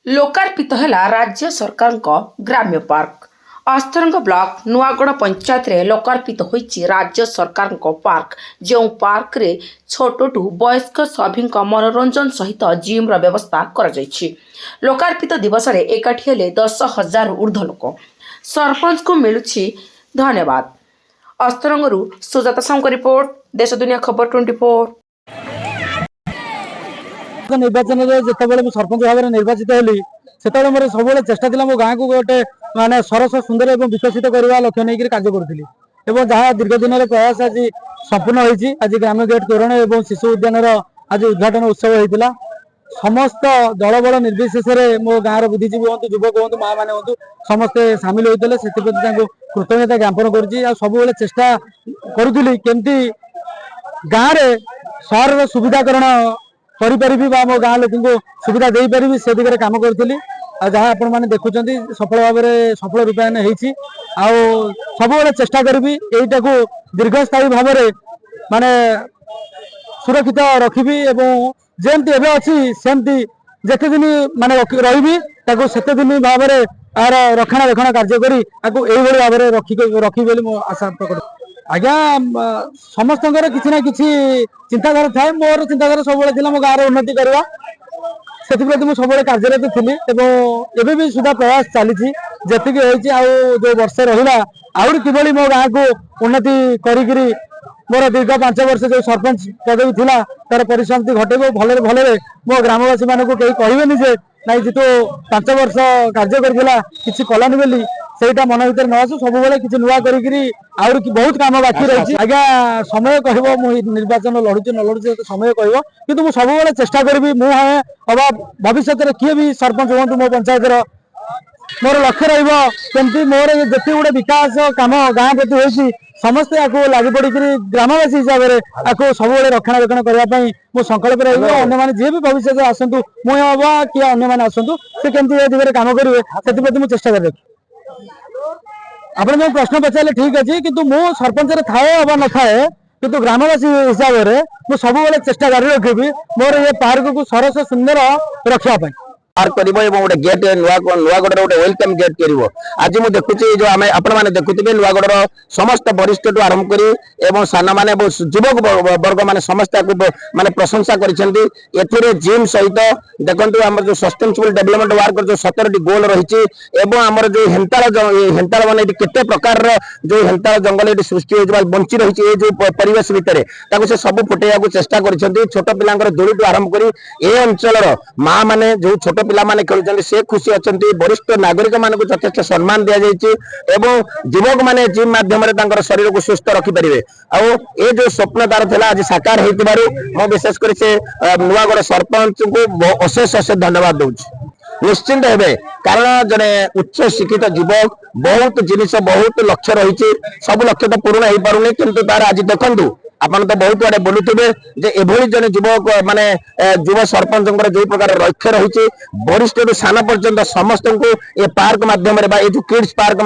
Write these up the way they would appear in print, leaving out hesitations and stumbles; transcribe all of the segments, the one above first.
लोकार्पित है राज्य सरकार ग्राम्य पार्क अस्तरंग ब्लॉक नुआगढ़ पंचायत रे लोकार्पित होईची राज्य सरकार पार्क जो पार्क रे छोटू वयस्क सभी मनोरंजन सहित जिम र व्यवस्था कर लोकार्पित दिवस रे एकाठी हेले 10,000 ऊर्ध्व लोक सरपंच को मिलुछि धन्यवाद। अस्तरंगरू सुजाता साहू रिपोर्ट देश दुनिया खबर 24। निर्वाचन जो सरपंच भाव में निर्वाचित होली से मोर सब चेष्टा थी मो गाँव को गोटे माने सरस सुंदर और विकसित करने लक्ष्य नहीं कार्य करूँ जहाँ दीर्घ दिन प्रयास आज संपूर्ण होती। आज ग्राम्य गेट तोरण और शिशु उद्यान आज उद्घाटन उत्सव होता समस्त दल बल निर्विशेष मो गाँव बुद्धिजीवी हूँ युवक हूँ माँ मैंने हूँ समस्ते सामिल होते से कृतज्ञता ज्ञापन कर चेष्टा करुली केमती गाँव में सहर सुविधाकरण करी मो गाँव लोक सुविधा दे पारि से दिगरे काम करी जहाँ आपण मैंने देखुं सफल भाव में सफल रूपायन होती सब चेष्टा करी यहीटा को दीर्घस्थायी भाव में माने सुरक्षित रखी जमती एवं अच्छी सेमती जिते दिन माने रही सेते दिन भाव में यार रक्षणाबेक्षण कार्य करी भाव में रखी आशा प्रकट आज्ञा समस्त किसी ना किसी चिंताधारा थाए मोर चिंताधारा सब मो गाँव उन्नति करवा से सब कार्यरत थी भी सुधा प्रयास चली जी जो वर्ष रहा आहरी कि मो गाँव को उन्नति करी मोर दीर्घ 5 वर्ष जो सरपंच पदवी थी तार परिसमाप्ति घटेब भले भले मो ग्रामवासी मानक कहीं कहबेनि जे नाई जी तो 5 वर्ष कार्य करथिला किछि कलानि बोली सेटा मन भीतर न आसु सब बेले किछि नुआ करी आहरी बहुत काम बाकी रही आज्ञा समय कहबो मु निर्वाचन लड़ुची न लड़ुची समय कहबो किंतु मु सब बेले चेष्टा करबी मु अबा भविष्य रे किए भी सरपंच होंतु मो पंचायत रो मोर लक्ष्य रहिबो केमती मोर जति गुडे विकास काम गाँ प्रति होइछि समस्ते आपको लगी पड़ी ग्रामवासी हिसाब से सब रक्षणाबेक्षण करने मो संकल्प रही जी भी भविष्य में आसतु मुझे कि अन्य आसतु से केमती दिगरे काम करेंगे से चेष्टा कर आप जो प्रश्न पचारे ठीक अच्छे किंतु मु सरपंच थाए अबा न थाए किंतु ग्रामवासी हिसाब से मुझे सब चेष्टा जारी रखी मोर ये पार्क को सरस सुंदर रखापी पार्क गोटे गेट नुआगढ़ गोटे वेलकम गेट कर आज मुझे देखुची जो आम आपण मैंने देखुवे नुआगढ़ समस्त वरिष्ठ टू आरंभ कर सान मैंने युवक वर्ग मैंने समस्त माने प्रशंसा कर जिम सहित देखो आम जो सस्टेनेबल डेवलपमेंट वर्क जो 17टी गोल रही आमर जो हेन्ताल मैंने केते प्रकार जो हेन्ताल जंगल ये सृष्टि बंची रही है जो परिवेश भितर से सब फुटेगा चेष्टा कर छोट पिलांकर दोली टू आरंभ कर ए अंचल माँ मैंने जो छोट पिला माने खेलुचंदी से खुशी अछंती वरिष्ठ नागरिक मानक यथेष्ट सम्मान दिया जायछि एवं युवक माने जिम माध्यम रे तांकर शरीर को सुस्थ रखि परिबे आ ए जो स्वप्न तार थिला आज साकार हेतिबारु मो विशेष कर से नुआगढ़ सरपंच को अशेष अशेष धन्यवाद दउछि। निश्चिंत हेबे कारण जने उच्च शिक्षित युवक बहुत जिनिस बहुत लक्ष्य रही सब लक्ष्य तो पूर्ण हो पारुनी किंतु तार आज देखंतु आपन तो बहुत आड़े बोलुवे जे एभली जने युवक माने युव सरपंच जो प्रकार लक्ष्य रही वरिष्ठ सान पर्यंत समस्त को ये पार्क माध्यम जो किड्स पार्क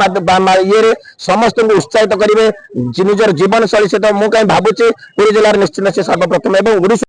ये समस्त को उत्साहित करेंगे निजर जीवन शैली से तो मुझे भावुची पुरी जिलार निश्चित से सर्वप्रथम एवं